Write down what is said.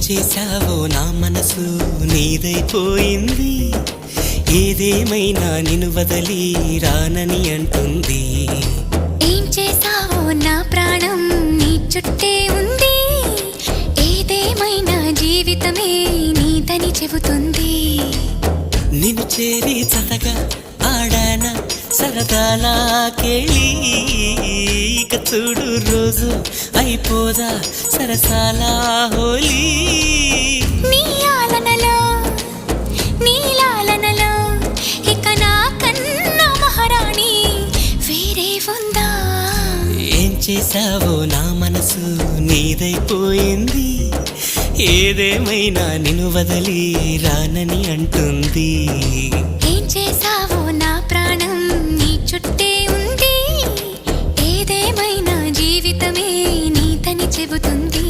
చేశావో నా మనసు నీదైపోయింది, ఏదేమైనా నిన్ను వదలి రానని అంటుంది. ఏం చేశావో నా ప్రాణం నీ చుట్టే ఉంది, ఏదేమైనా జీవితమే నీదని చెబుతుంది. నిన్ను చేరి చతగా ఆడాన సరదాలా కేళి, ఇక చూడు రోజు అయిపోదా సరసాల హోలీ. నీ ఆలనలో నీ లాలనలో ఇక నా కన్నా మహారాణి వేరే ఉందా? ఏం చేశావో నా మనసు నీదైపోయింది, ఏదేమైనా నిన్ను వదలి రానని అంటుంది. ఏం చేశావో నా ప్రాణం నీ చుట్టే ఉంది, ఏదేమైనా జీవితమే నీదని చెబుతుంది.